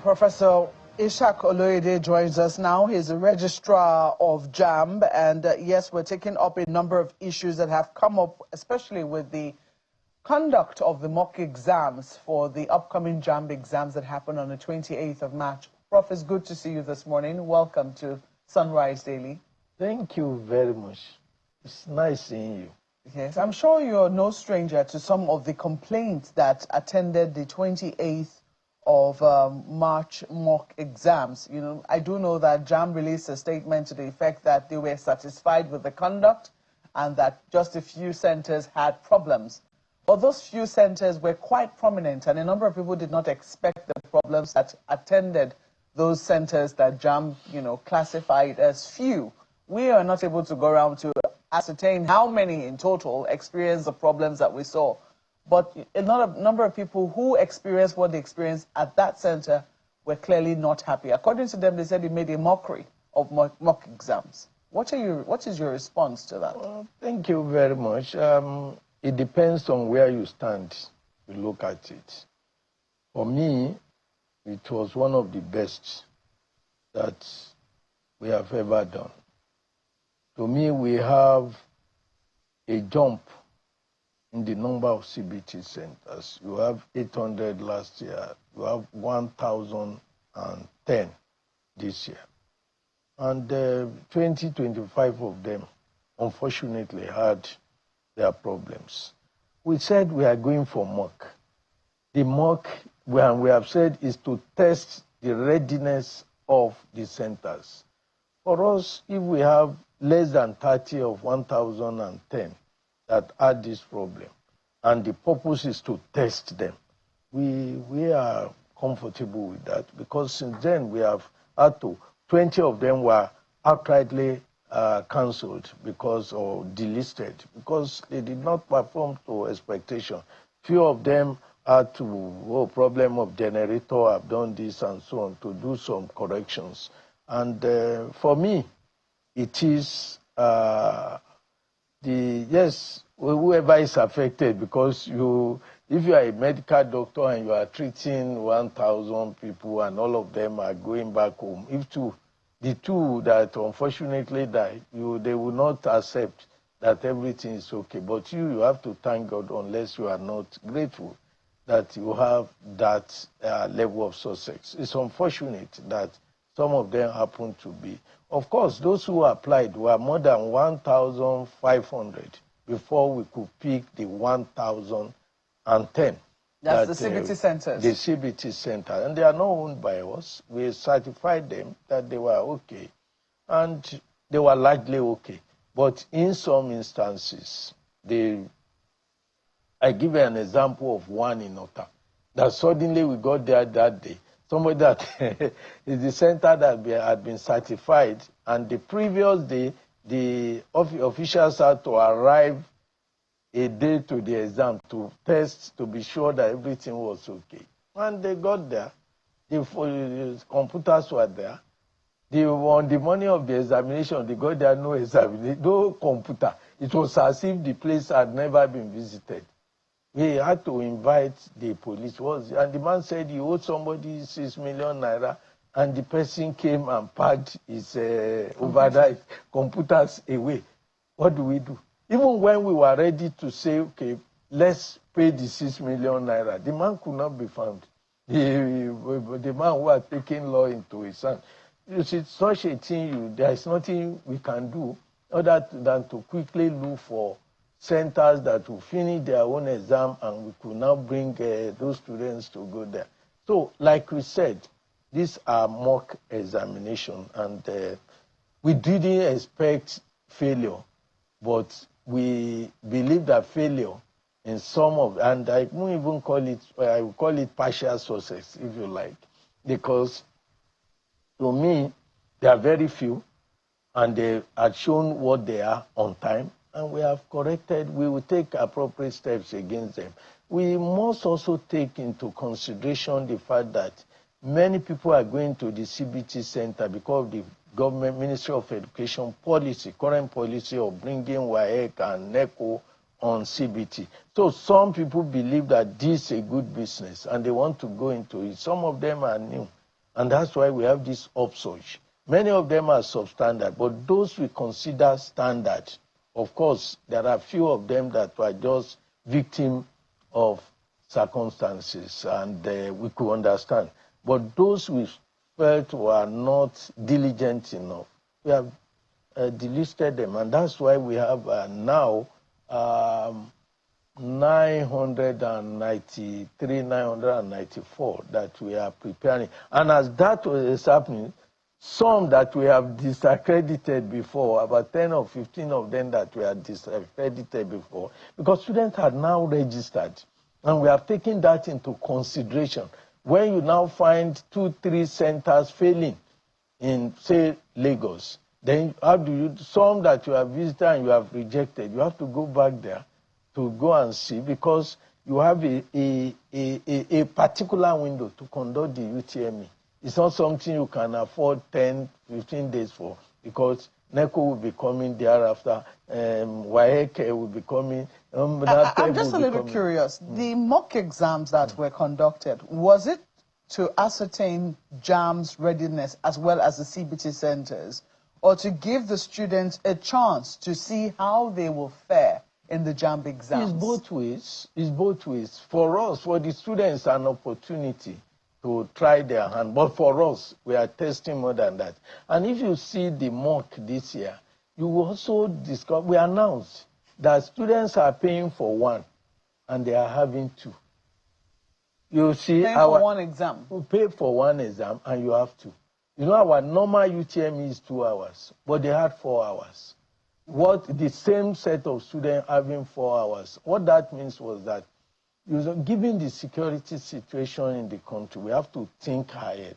Professor Ishak Oloyede joins us now. He's a registrar of JAMB, and yes, we're taking up a number of issues that have come up, especially with the conduct of the mock exams for the upcoming JAMB exams that happen on the 28th of March. Prof, it's good to see you this morning. Welcome to Sunrise Daily. Thank you very much. It's nice seeing you. Yes, I'm sure you're no stranger to some of the complaints that attended the 28th of March mock exams. You know, I do know that JAMB released a statement to the effect that they were satisfied with the conduct and that just a few centers had problems. But those few centers were quite prominent, and a number of people did not expect the problems that attended those centers that JAMB, classified as few. We are not able to go around to ascertain how many in total experienced the problems that we saw. But a number of people who experienced what they experienced at that center were clearly not happy. According to them, they said it made a mockery of mock exams. What is your response to that? Well, thank you very much. It depends on where you stand. You look at it. For me, it was one of the best that we have ever done. To me, we have a jump in the number of CBT centers. You have 800 last year. You have 1,010 this year. And 25 of them, unfortunately, had their problems. We said we are going for mock. The mock, we have said, is to test the readiness of the centers. For us, if we have less than 30 of 1,010 that had this problem, and the purpose is to test them, we are comfortable with that, because since then we have had to, 20 of them were outrightly cancelled because, or delisted, because they did not perform to expectation. Few of them had to, problem of generator, have done this and so on, to do some corrections. And for me, it is yes, whoever is affected, because if you are a medical doctor and you are treating 1,000 people and all of them are going back home, the two that unfortunately died, they will not accept that everything is okay. But you have to thank God, unless you are not grateful that you have that level of success. It's unfortunate that some of them happen to be. Of course, those who applied were more than 1,500 before we could pick the 1,010. That's the CBT centers. The CBT center. And they are not owned by us. We certified them that they were okay. And they were largely okay. But in some instances, I give an example of one in Ota, that suddenly we got there that day. Somebody that is the center that had been certified, and the previous day, the officials had to arrive a day to the exam to test, to be sure that everything was okay. And they got there. The computers were there. On the morning of the examination, they got there, no examination, no computer. It was as if the place had never been visited. We had to invite the police, and the man said he owed somebody 6 million naira, and the person came and packed his overnight computers away. What do we do? Even when we were ready to say, okay, let's pay the 6 million naira, the man could not be found. The man who had taken law into his hand. You see, such a thing, there is nothing we can do other than to quickly look for centers that will finish their own exam, and we could now bring those students to go there. So, like we said, these are mock examination, and we didn't expect failure, but we believe that failure in some of, and I won't even call it, I will call it partial success, if you like, because to me, there are very few, and they had shown what they are on time, and we have corrected. We will take appropriate steps against them. We must also take into consideration the fact that many people are going to the CBT center because of the government Ministry of Education policy, current policy of bringing WAEC and NECO on CBT. So some people believe that this is a good business and they want to go into it. Some of them are new. And that's why we have this upsurge. Many of them are substandard, but those we consider standard, of course, there are few of them that were just victim of circumstances, and we could understand. But those we felt were not diligent enough, we have delisted them, and that's why we have now 993, 994 that we are preparing. And as that is happening, some that we have disaccredited before, about 10 or 15 of them that we had disaccredited before, because students had now registered. And we have taken that into consideration. When you now find 2, 3 centers failing in, say, Lagos, then how do you, some that you have visited and you have rejected, you have to go back there to go and see, because you have a particular window to conduct the UTME. It's not something you can afford 10, 15 days for, because NECO will be coming thereafter, WAEC will be coming. I'm just a little curious. The mock exams that were conducted, was it to ascertain JAMB's readiness as well as the CBT centers, or to give the students a chance to see how they will fare in the JAMB exams? It's both ways. It's both ways. For us, for the students, an opportunity to try their hand. But for us, we are testing more than that. And if you see the mock this year, you will also discover, we announced that students are paying for one and they are having two. You see, paying for one exam. You pay for one exam and you have two. You know, our normal UTME is 2 hours, but they had 4 hours. What the same set of students having 4 hours. What that means was that, given the security situation in the country, we have to think ahead.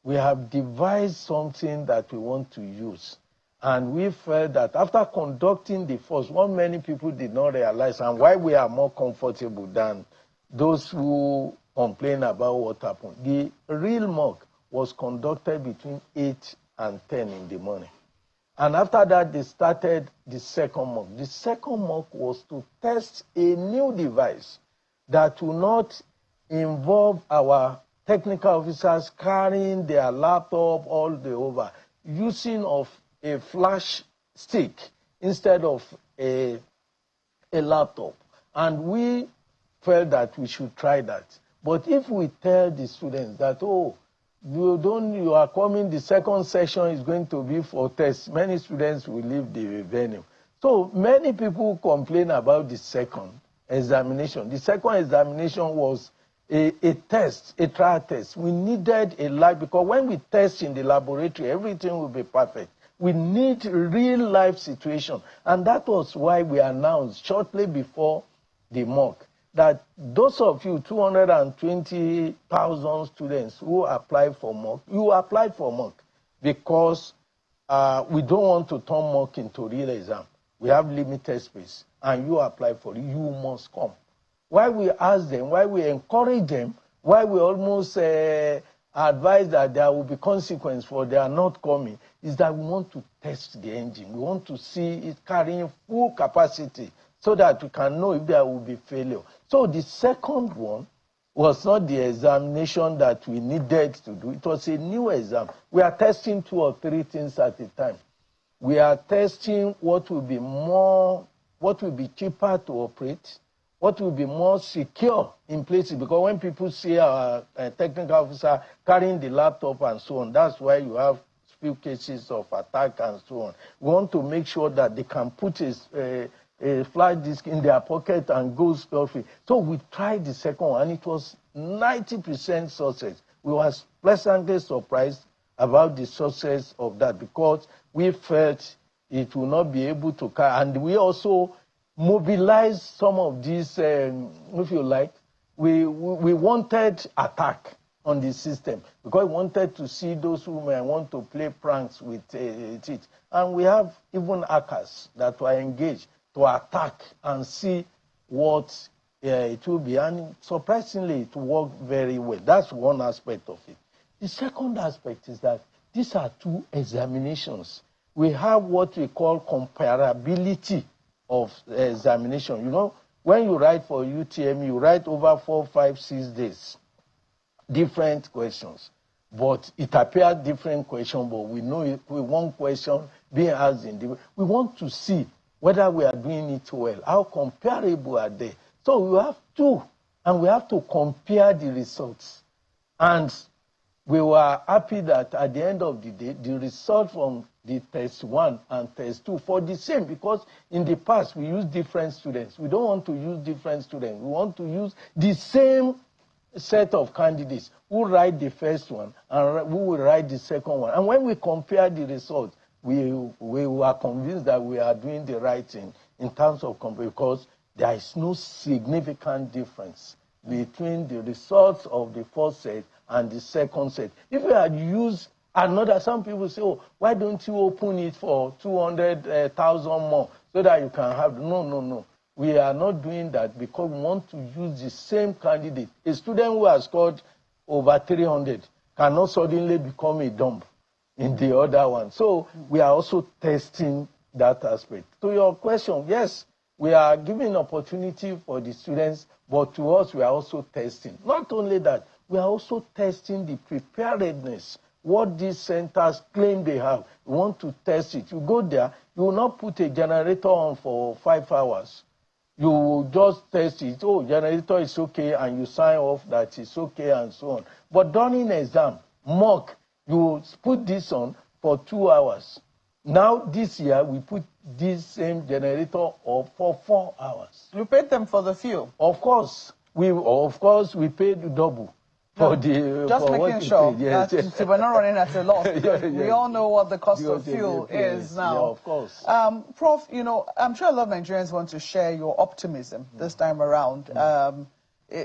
We have devised something that we want to use. And we felt that after conducting the first, what many people did not realize, and why we are more comfortable than those who complain about what happened, the real mock was conducted between 8 and 10 in the morning. And after that, they started the second mock. The second mock was to test a new device that will not involve our technical officers carrying their laptop all the over, using of a flash stick instead of a laptop. And we felt that we should try that. But if we tell the students that, oh, you are coming, the second session is going to be for tests, many students will leave the venue. So many people complain about the second examination. The second examination was a test, a trial test. We needed a live, because when we test in the laboratory, everything will be perfect. We need real life situation. And that was why we announced shortly before the mock that those of you, 220,000 students who applied for mock, you applied for mock because we don't want to turn mock into real exam. We have limited space, and you apply for it, you must come. Why we ask them, why we encourage them, why we almost advise that there will be consequence for their not coming, is that we want to test the engine. We want to see it carrying full capacity so that we can know if there will be failure. So the second one was not the examination that we needed to do. It was a new exam. We are testing 2 or 3 things at a time. We are testing what will be cheaper to operate, what will be more secure in places, because when people see our technical officer carrying the laptop and so on, that's why you have few cases of attack and so on. We want to make sure that they can put a flash disk in their pocket and go scot-free. So we tried the second one, and it was 90% success. We were pleasantly surprised about the success of that, because we felt it will not be able to carry. And we also mobilized some of these, if you like, we wanted attack on the system, because we wanted to see those who may want to play pranks with it. And we have even hackers that were engaged to attack and see what it will be. And surprisingly, it worked very well. That's one aspect of it. The second aspect is that these are 2 examinations. We have what we call comparability of examination. You know, when you write for UTME, you write over 4, 5, 6 days, different questions. but it appears different question, but we know it, we want question being asked in the, we want to see whether we are doing it well. How comparable are they? So we have to, and we have to compare the results. And we were happy that at the end of the day, the result from the test 1 and test 2 for the same, because in the past we used different students. We don't want to use different students. We want to use the same set of candidates who write the first one and who will write the second one. And when we compare the results, we were convinced that we are doing the right thing in terms of because there is no significant difference between the results of the first set and the second set. If we had used another, some people say, oh, why don't you open it for 200,000 more so that you can have, no. We are not doing that because we want to use the same candidate. A student who has scored over 300 cannot suddenly become a dump in the other one. So we are also testing that aspect. To your question, yes, we are giving opportunity for the students, but to us, we are also testing. Not only that, we are also testing the preparedness, what these centers claim they have. We want to test it. You go there, you will not put a generator on for 5 hours. You will just test it. Oh, generator is okay, and you sign off that it's okay, and so on. But during exam, mock, you put this on for 2 hours. Now, this year, we put this same generator on for 4 hours. You paid them for the fuel? Of course. We paid double. For the, just for making sure yes. that we're not running at a loss, because we all know what the cost of fuel is now. Yeah, of course. Prof, you know, I'm sure a lot of Nigerians want to share your optimism this time around.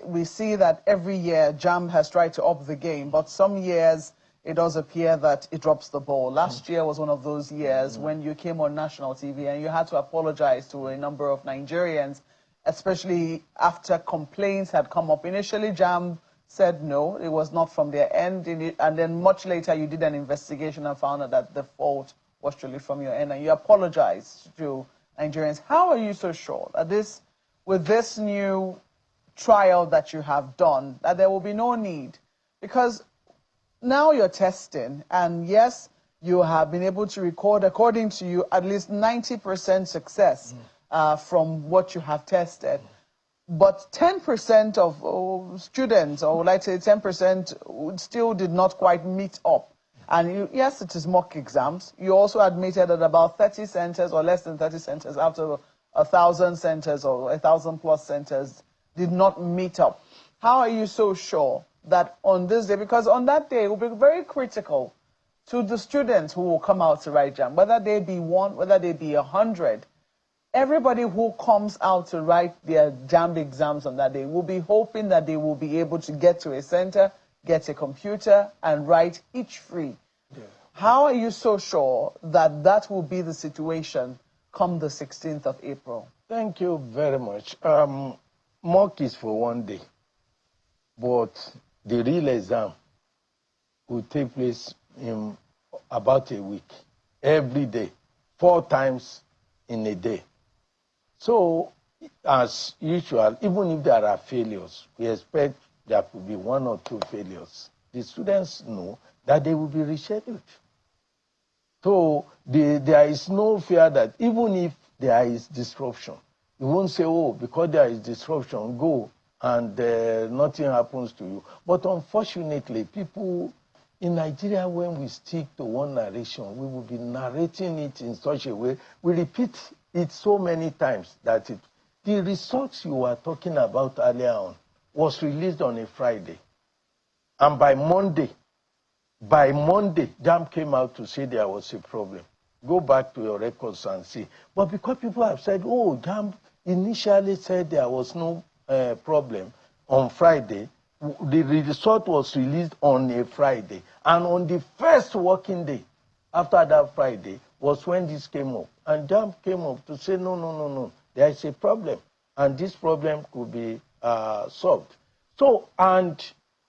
We see that every year JAMB has tried to up the game, but some years it does appear that it drops the ball. Last year was one of those years when you came on national TV and you had to apologize to a number of Nigerians, especially after complaints had come up. Initially, JAMB said no, it was not from their end, and then much later you did an investigation and found out that the fault was truly from your end, and you apologized to Nigerians. How are you so sure that with this new trial that you have done, that there will be no need? Because now you're testing, and yes, you have been able to record, according to you, at least 90% success from what you have tested. But 10% of students, or let's say 10%, still did not quite meet up. And yes, it is mock exams. You also admitted that about 30 centers or less than 30 centers out of 1,000 centers or 1,000 plus centers did not meet up. How are you so sure that on this day, because on that day it will be very critical to the students who will come out to write JAMB, whether they be 1, whether they be 100, everybody who comes out to write their JAMB exams on that day will be hoping that they will be able to get to a center, get a computer, and write each free. Yeah. How are you so sure that that will be the situation come the 16th of April? Thank you very much. Mock is for 1 day, but the real exam will take place in about a week, every day, 4 times in a day. So, as usual, even if there are failures, we expect there could be 1 or 2 failures. The students know that they will be rescheduled. So, there is no fear that even if there is disruption, you won't say, oh, because there is disruption, go, and nothing happens to you. But unfortunately, people in Nigeria, when we stick to one narration, we will be narrating it in such a way, we repeat it so many times that the results you were talking about earlier on was released on a Friday. And by Monday, JAMB came out to say there was a problem. Go back to your records and see. But because people have said, oh, JAMB initially said there was no problem on Friday, the result was released on a Friday. And on the first working day after that Friday was when this came up. And JAMB came up to say, no, there is a problem. And this problem could be solved. So, and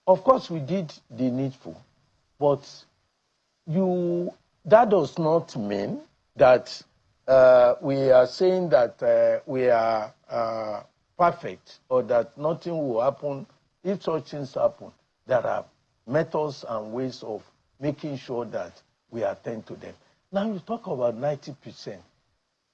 of course we did the needful. But that does not mean that we are saying that we are perfect or that nothing will happen. If such things happen, there are methods and ways of making sure that we attend to them. Now you talk about 90%.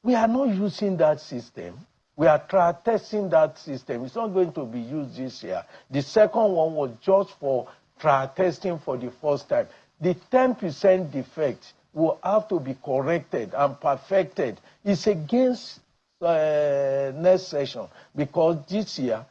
We are not using that system. We are testing that system. It's not going to be used this year. The second one was just for trial testing for the first time. The 10% defect will have to be corrected and perfected. It's against next session, because this year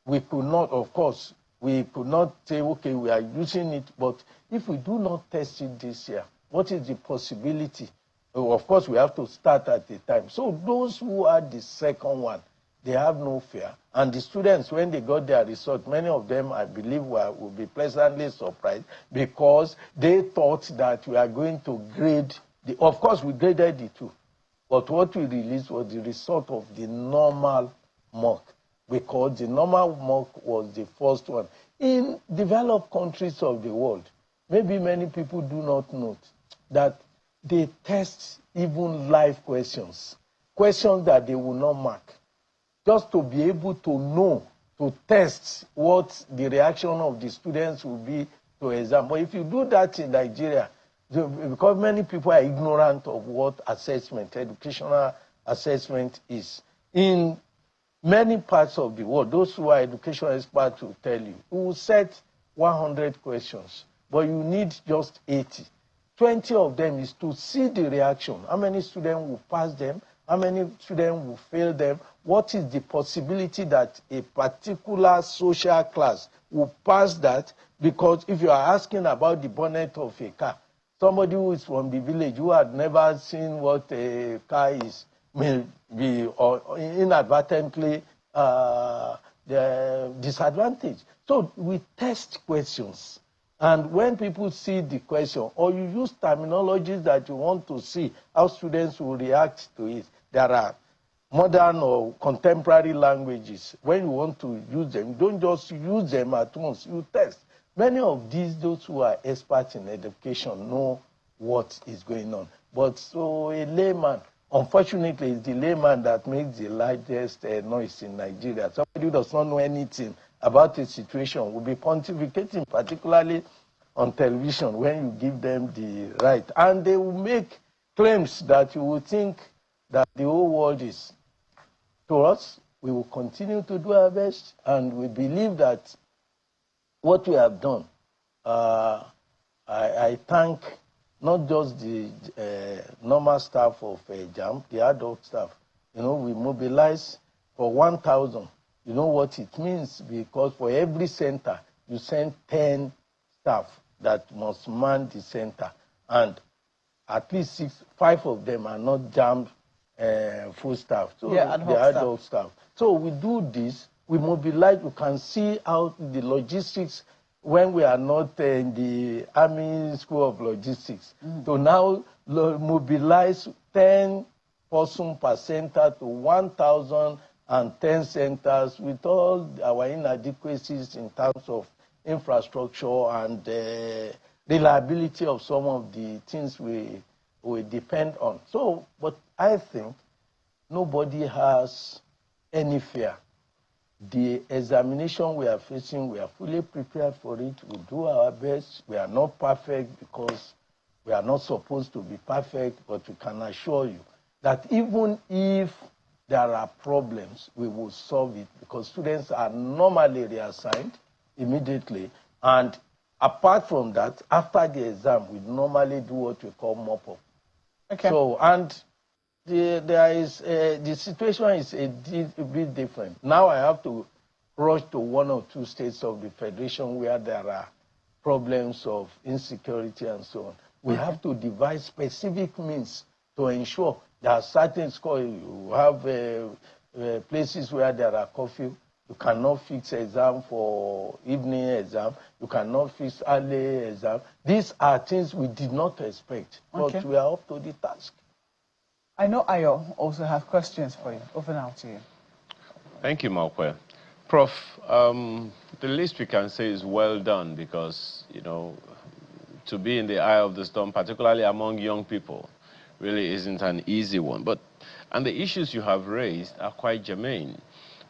we could not, of course, we could not say, okay, we are using it, but if we do not test it this year, what is the possibility? Of course, we have to start at the time. So those who are the second one, they have no fear. And the students, when they got their result, many of them, I believe, will be pleasantly surprised, because they thought that we are going to grade, of course, we graded the two. But what we released was the result of the normal mock, because the normal mock was the first one. In developed countries of the world, maybe many people do not know that they test even live questions, questions that they will not mark, just to be able to know, to test what the reaction of the students will be to exam. But if you do that in Nigeria, because many people are ignorant of what assessment, educational assessment is. In many parts of the world, those who are educational experts will tell you, you will set 100 questions, but you need just 80. 20 of them is to see the reaction. How many students will pass them? How many students will fail them? What is the possibility that a particular social class will pass that? Because if you are asking about the bonnet of a car, somebody who is from the village who had never seen what a car is may be inadvertently disadvantaged. So we test questions. And when people see the question, or you use terminologies that you want to see how students will react to it, there are modern or contemporary languages. When you want to use them, don't just use them at once, you test. Many of those who are experts in education know what is going on. But so a layman, unfortunately, it's the layman that makes the largest noise in Nigeria. Somebody who does not know anything about a situation will be pontificating, particularly on television, when you give them the right. And they will make claims that you will think that the whole world is. To us, we will continue to do our best, and we believe that what we have done, I thank not just the normal staff of JAMB, the adult staff. You know, we mobilize for 1,000. You know what it means, because for every center, you send 10 staff that must man the center. And at least 5 of them are not JAMB full staff. So yeah, the adult staff. So we do this, we mobilize, you can see how the logistics when we are not in the Army School of Logistics. So now mobilize 10 person per center to 1,010 centers with all our inadequacies in terms of infrastructure and reliability of some of the things we depend on. So, but I think nobody has any fear. The examination we are facing, we are fully prepared for it. We do our best. We are not perfect because we are not supposed to be perfect, but we can assure you that even if there are problems, we will solve it, because students are normally reassigned immediately. And apart from that, after the exam, we normally do what we call mop-up. Okay. So, and the situation is a bit different. Now I have to rush to 1 or 2 states of the Federation where there are problems of insecurity and so on. We have to devise specific means to ensure that certain schools, you have places where there are curfew. You cannot fix exam for evening exam. You cannot fix early exam. These are things we did not expect, but we are up to the task. I know Ayo also have questions for you. Over now to you. Thank you, Mokwe. Prof, the least we can say is well done, because, you know, to be in the eye of the storm, particularly among young people, really isn't an easy one. And the issues you have raised are quite germane.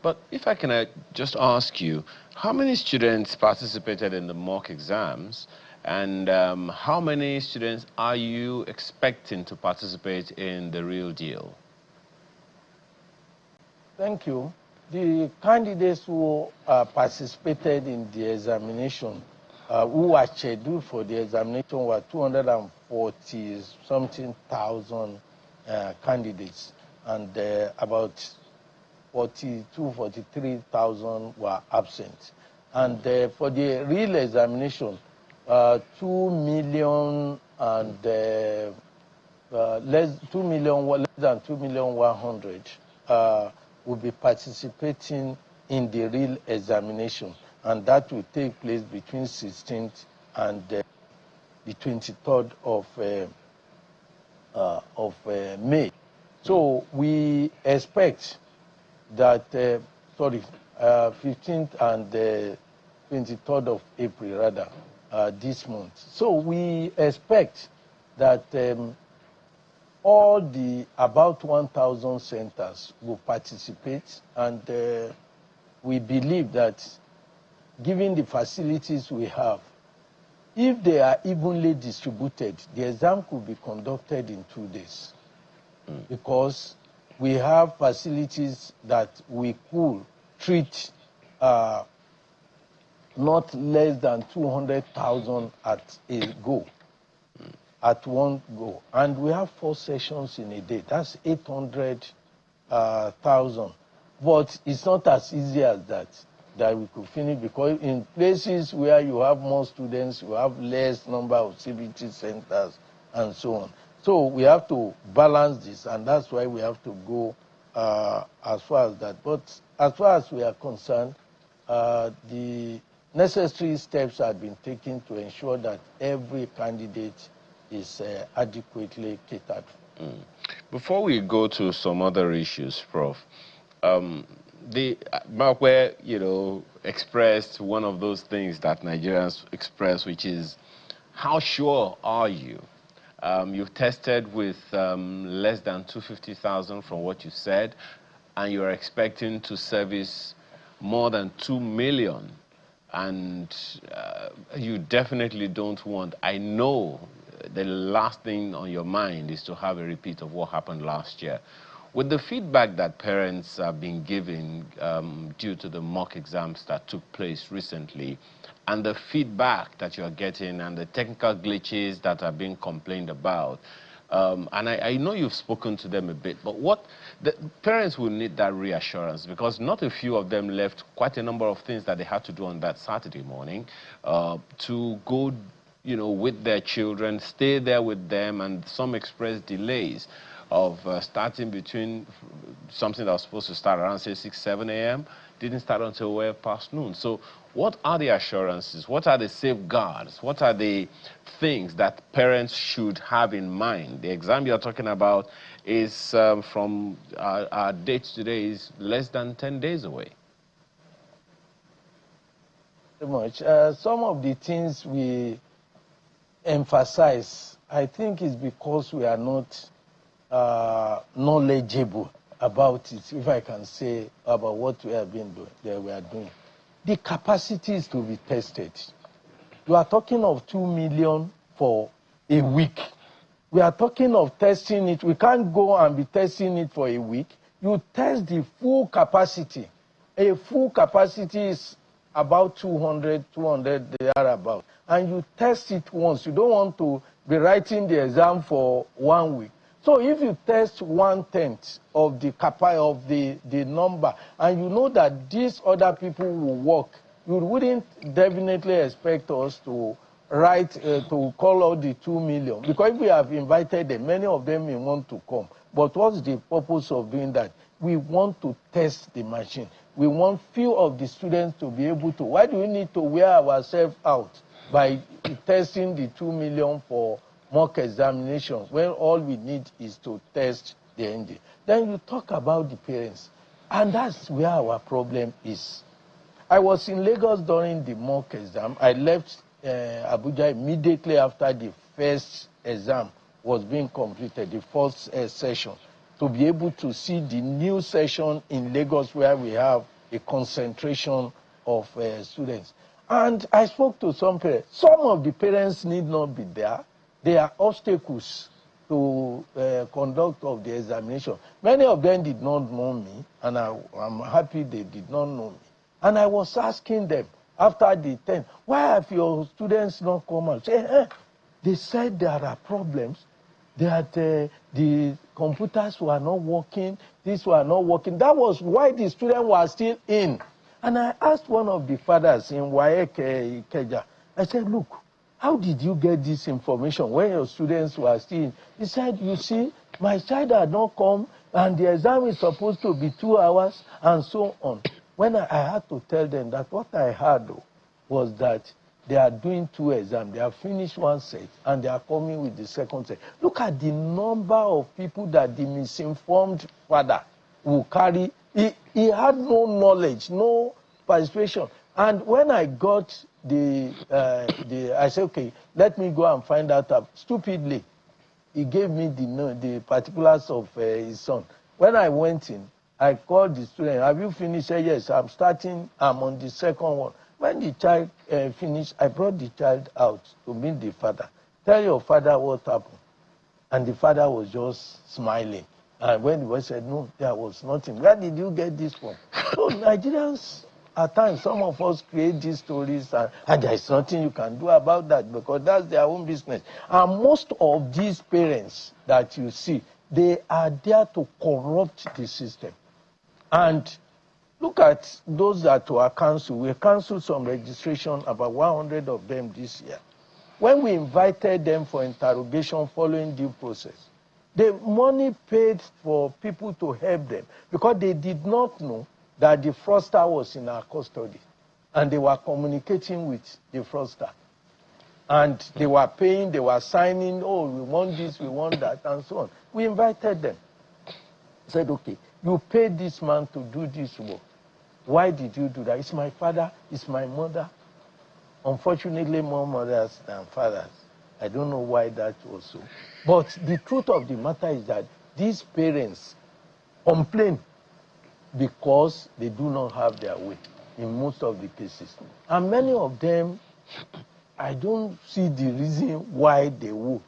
But if I can just ask you, how many students participated in the mock exams, and how many students are you expecting to participate in the real deal? Thank you. The candidates who participated in the examination, who were scheduled for the examination, were 240-something thousand candidates, and about 43,000 were absent. And for the real examination, 2 million and less than 2,100,000 will be participating in the real examination, and that will take place between 16th and the 23rd of May. So we expect that 15th and 23rd of April, rather, this month. So we expect that all the about 1,000 centers will participate, and we believe that given the facilities we have, if they are evenly distributed, the exam could be conducted in 2 days, because we have facilities that we could treat not less than 200,000 at one go. And we have 4 sessions in a day. That's 800,000. But it's not as easy as that we could finish, because in places where you have more students, you have less number of CBT centers and so on. So we have to balance this, and that's why we have to go as far as that. But as far as we are concerned, the necessary steps have been taken to ensure that every candidate is adequately catered. Before we go to some other issues, Prof, the Markware, expressed one of those things that Nigerians express, which is, how sure are you? You've tested with less than 250,000 from what you said, and you're expecting to service more than 2 million. And you definitely don't want, I know the last thing on your mind is to have a repeat of what happened last year. With the feedback that parents have been giving due to the mock exams that took place recently, and the feedback that you're getting and the technical glitches that are being complained about, and I know you've spoken to them a bit, but the parents will need that reassurance, because not a few of them left quite a number of things that they had to do on that Saturday morning to go, with their children, stay there with them, and some expressed delays of starting between something that was supposed to start around, say, 6, 7 a.m., didn't start until well past noon. So what are the assurances? What are the safeguards? What are the things that parents should have in mind? The exam you're talking about is from our date today is less than 10 days away. Very much. Some of the things we emphasize, I think, is because we are not knowledgeable about it, if I can say, about what we have been doing. The capacity is to be tested. You are talking of 2 million for a week. We are talking of testing it. We can't go and be testing it for a week. You test the full capacity. A full capacity is about 200 thereabout. And you test it once. You don't want to be writing the exam for 1 week. So if you test 1/10 of the number, and you know that these other people will work, you wouldn't definitely expect us to write, to call out the 2 million. Because if we have invited them, many of them may want to come. But what's the purpose of doing that? We want to test the machine. We want few of the students to be able to. Why do we need to wear ourselves out by testing the 2 million for mock examination when all we need is to test the ND? Then you talk about the parents, and that's where our problem is. I was in Lagos during the mock exam. I left Abuja immediately after the first exam was being completed, the first session. to be able to see the new session in Lagos where we have a concentration of students. And I spoke to some parents. Some of the parents need not be there. They are obstacles to conduct of the examination. Many of them did not know me, and I'm happy they did not know me. And I was asking them after the 10, why have your students not come out? They said there are problems, that the computers were not working, these were not working. That was why the students were still in. And I asked one of the fathers in WAEC Ikeja, I said, look, how did you get this information when your students were still in? He said, you see, my child had not come, and the exam is supposed to be 2 hours, and so on. When I had to tell them that what I heard was that they are doing 2 exams. They have finished 1 set, and they are coming with the 2nd set. Look at the number of people that the misinformed father will carry. He had no knowledge, no participation. And when I got I said, okay, let me go and find out. Stupidly, he gave me the particulars of his son. When I went in, I called the student. Have you finished? He said, yes, I'm on the 2nd one. When the child finished, I brought the child out to meet the father. Tell your father what happened. And the father was just smiling. And when the boy said, no, there was nothing. Where did you get this from? So Nigerians, at times, some of us create these stories, and there is nothing you can do about that because that's their own business. And most of these parents that you see, they are there to corrupt the system. And look at those that were cancelled. We canceled some registration, about 100 of them this year. When we invited them for interrogation following due process, the money paid for people to help them because they did not know that the fraudster was in our custody. And they were communicating with the fraudster. And they were paying, they were signing, oh, we want this, we want that, and so on. We invited them. Said, okay, you paid this man to do this work. Why did you do that? It's my father, it's my mother. Unfortunately, more mothers than fathers. I don't know why that was so. But the truth of the matter is that these parents complain because they do not have their way in most of the cases. And many of them, I don't see the reason why they would.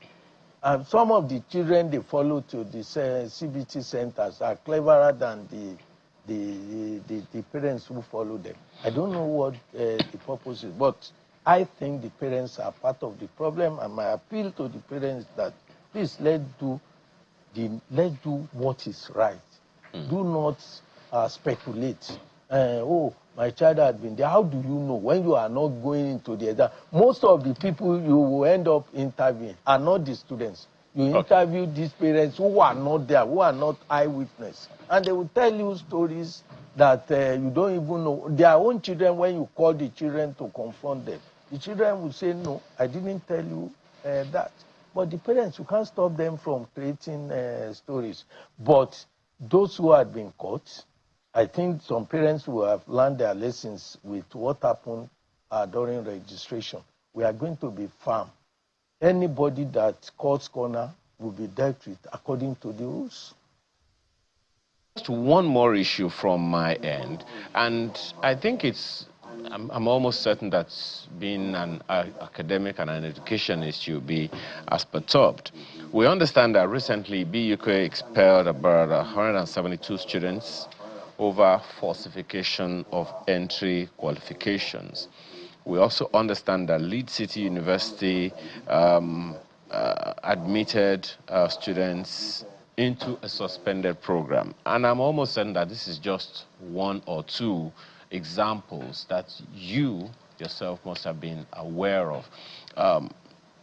And some of the children they follow to the CBT centers are cleverer than the parents who follow them. I don't know what the purpose is, but I think the parents are part of the problem, and my appeal to the parents that please let's do what is right. Do not speculate. Oh, my child had been there. How do you know when you are not going into the exam? Most of the people you will end up interviewing are not the students. You interview these parents who are not there, who are not eyewitness, and they will tell you stories that you don't even know. Their own children, when you call the children to confront them, the children will say, no, I didn't tell you that. But the parents, you can't stop them from creating stories. But those who had been caught, I think some parents will have learned their lessons with what happened during registration. We are going to be firm. Anybody that cuts corner will be dealt with according to the rules. Just one more issue from my end, and I think I'm almost certain that being an academic and an educationist, you'll be as perturbed. We understand that recently BUK expelled about 172 students over falsification of entry qualifications. We also understand that Leeds City University admitted students into a suspended program. And I'm almost certain that this is just one or two examples that you yourself must have been aware of.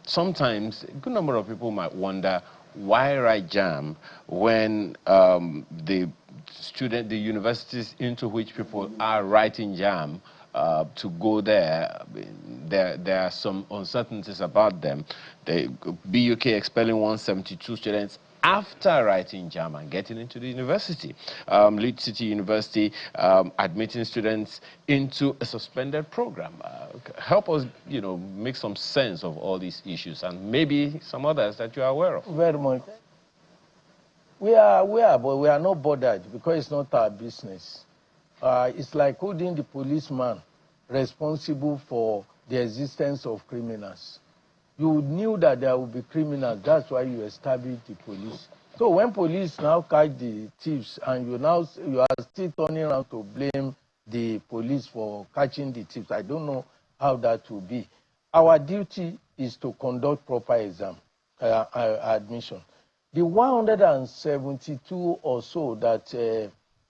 Sometimes a good number of people might wonder, why write JAMB when the universities into which people are writing JAMB to go there are some uncertainties about them. The BUK expelling 172 students after writing JAMB and getting into the university. Leeds City University admitting students into a suspended program. Help us, make some sense of all these issues and maybe some others that you are aware of. Very much. We are, but we are not bothered because it's not our business. It's like holding the policeman responsible for the existence of criminals. You knew that there would be criminals. That's why you established the police. So when police now catch the thieves and you are still turning around to blame the police for catching the thieves, I don't know how that will be. Our duty is to conduct proper exam, admission. The 172 or so that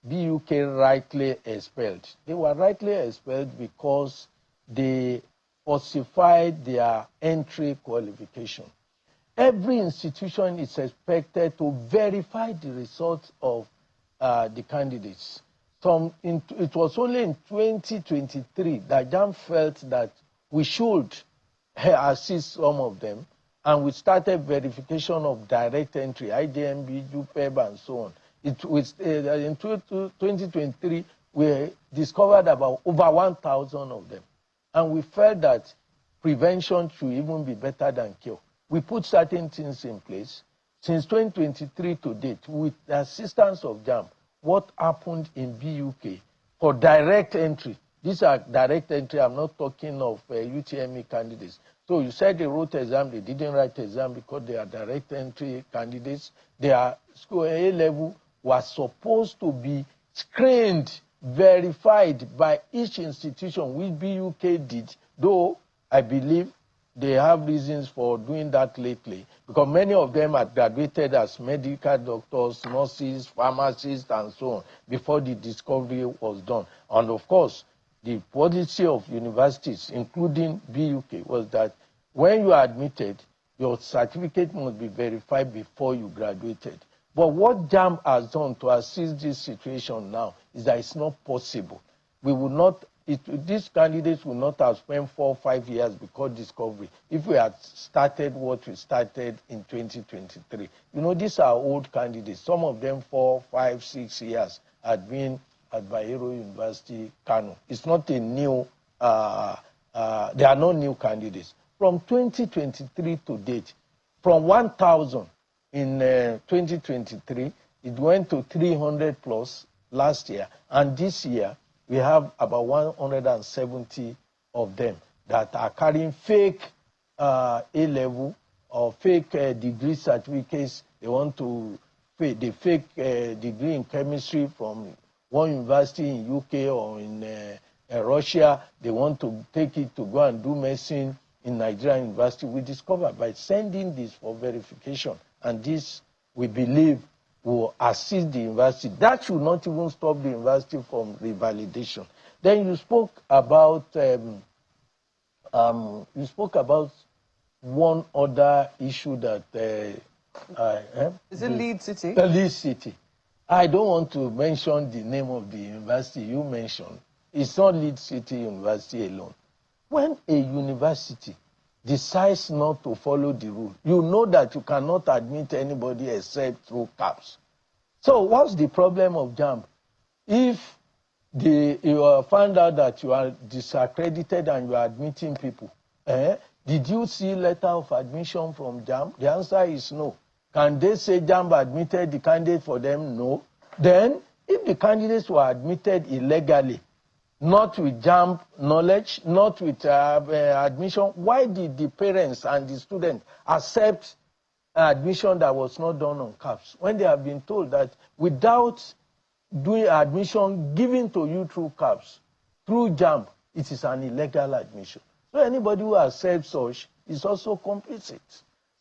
BUK rightly expelled, they were rightly expelled because they falsified their entry qualification. Every institution is expected to verify the results of the candidates. It was only in 2023 that JAMB felt that we should assist some of them, and we started verification of direct entry, IJMB, UPEB, and so on. In 2023, we discovered about over 1,000 of them. And we felt that prevention should even be better than cure. We put certain things in place. Since 2023 to date, with the assistance of JAMB, what happened in BUK for direct entry? These are direct entry. I'm not talking of UTME candidates. So you said they wrote exam, they didn't write exam because they are direct entry candidates. Their school A level was supposed to be screened, verified by each institution, which BUK did, though I believe they have reasons for doing that lately, because many of them had graduated as medical doctors, nurses, pharmacists, and so on, before the discovery was done. And of course, the policy of universities, including BUK, was that when you are admitted, your certificate must be verified before you graduated. But what JAMB has done to assist this situation now is that it's not possible. We will not, these candidates will not have spent 4 or 5 years before discovery if we had started what we started in 2023. You know, these are old candidates. Some of them 4, 5, 6 years had been at Bayero University, Kano. It's not a new, they are not new candidates. From 2023 to date, from 1,000 in 2023, it went to 300 plus last year. And this year, we have about 170 of them that are carrying fake A-level or fake degree certificates. They want to fake the fake degree in chemistry from one university in UK or in Russia. They want to take it to go and do medicine in Nigerian university. We discovered by sending this for verification, and this, we believe, will assist the university. That should not even stop the university from revalidation. Then you spoke about one other issue that is it Lead City? Lead City. I don't want to mention the name of the university you mentioned. It's not Lead City University alone. When a university decides not to follow the rule, you know that you cannot admit anybody except through CAPS. So what's the problem of JAMB? If you find out that you are disaccredited and you are admitting people, did you see letter of admission from JAMB? The answer is no. Can they say JAMB admitted the candidate for them? No. Then, if the candidates were admitted illegally, not with JAMB knowledge, not with admission, why did the parents and the students accept admission that was not done on CAPS when they have been told that without doing admission given to you through CAPS, through JAMB, it is an illegal admission? So anybody who accepts such is also complicit.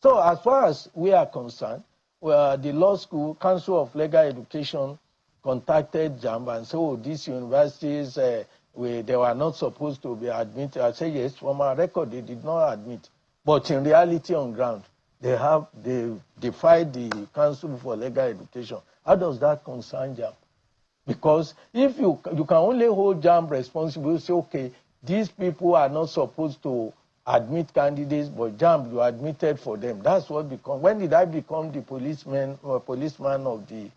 So as far as we are concerned, the Law School Council of Legal Education contacted JAMB and said, oh, these universities, they were not supposed to be admitted. I said, yes, from our record, they did not admit. But in reality, on ground, they defied the Council for Legal Education. How does that concern JAMB? Because if you can only hold JAMB responsible, say, okay, these people are not supposed to admit candidates, but JAMB, you admitted for them. That's what become. When did I become the policeman of the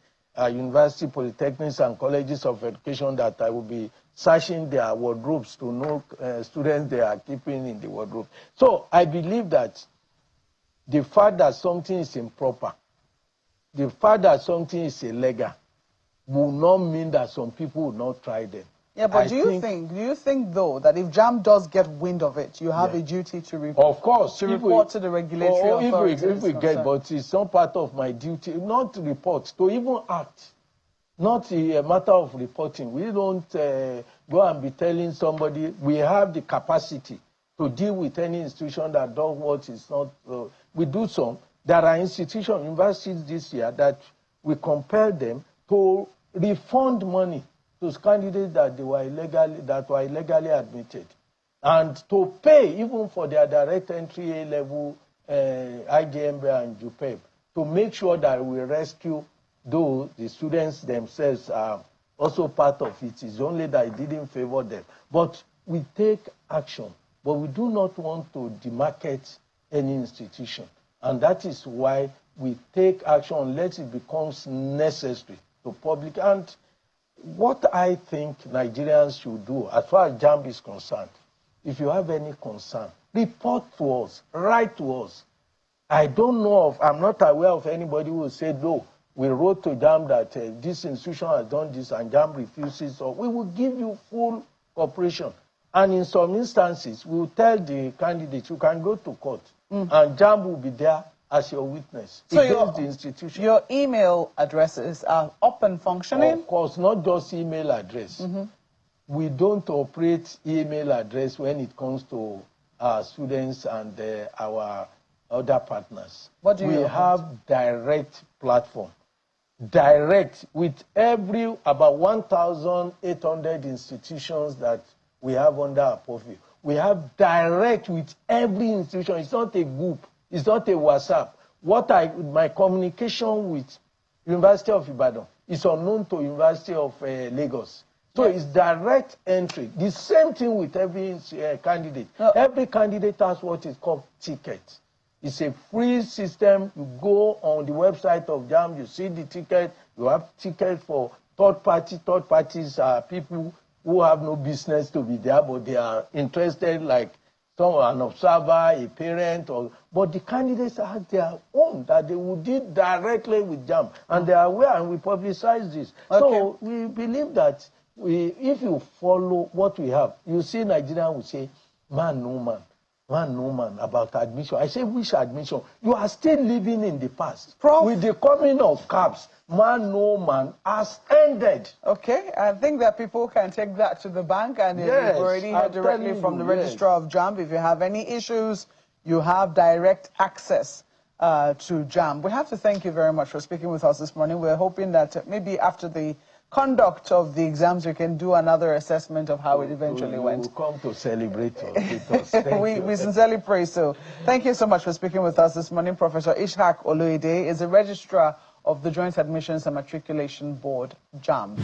university, polytechnics, and colleges of education that I will be searching their wardrobes to know students they are keeping in the wardrobe? So I believe that the fact that something is improper the fact that something is illegal will not mean that some people will not try them. Yeah, but do you think though that if JAMB does get wind of it, you have a duty to report? Of course, to report to the regulatory authorities. If we get, but it's not part of my duty, not to report, to even act. Not a matter of reporting. We don't go and be telling somebody we have the capacity to deal with any institution that does what is not. We do some. There are institutions, universities this year that we compel them to refund money to candidates that were illegally admitted, and to pay even for their direct entry A-level, IJMB and JUPEB, to make sure that we rescue those, the students themselves are also part of it. It's only that it didn't favor them. But we take action, but we do not want to demarcate any institution. And that is why we take action unless it becomes necessary to public. And what I think Nigerians should do, as far as JAMB is concerned, if you have any concern, report to us, write to us. I don't know of, I'm not aware of anybody who will say, no, we wrote to JAMB that this institution has done this and JAMB refuses, or we will give you full cooperation. And in some instances, we will tell the candidates, you can go to court, and JAMB will be there as your witness against the institution. Your email addresses are up and functioning? Of course, not just email address. We don't operate email address when it comes to our students and our other partners. What do you We have direct platform. Direct with about 1,800 institutions that we have under our purview. We have direct with every institution. It's not a group. It's not a WhatsApp. My communication with University of Ibadan is unknown to University of Lagos. So it's direct entry. The same thing with every candidate. Every candidate has what is called ticket. It's a free system. You go on the website of JAMB, you see the ticket. You have ticket for third parties. Third parties are people who have no business to be there, but they are interested, like an observer, a parent, but the candidates have their own that they will deal directly with JAMB, and they are aware, and we publicize this. Okay. So we believe that if you follow what we have, you see Nigerians will say, man, no man. Man, no man, about admission. I say, which admission? You are still living in the past. Prof. With the coming of cabs, man, no man has ended. Okay, I think that people can take that to the bank, and yes, you've already heard directly from the Registrar of JAMB. If you have any issues, you have direct access to JAMB. We have to thank you very much for speaking with us this morning. We're hoping that maybe after the conduct of the exams, we can do another assessment of how it eventually went. We'll come to celebrate with us. We sincerely pray so. Thank you so much for speaking with us this morning. Professor Ishaq Oloide is a registrar of the Joint Admissions and Matriculation Board, JAMB.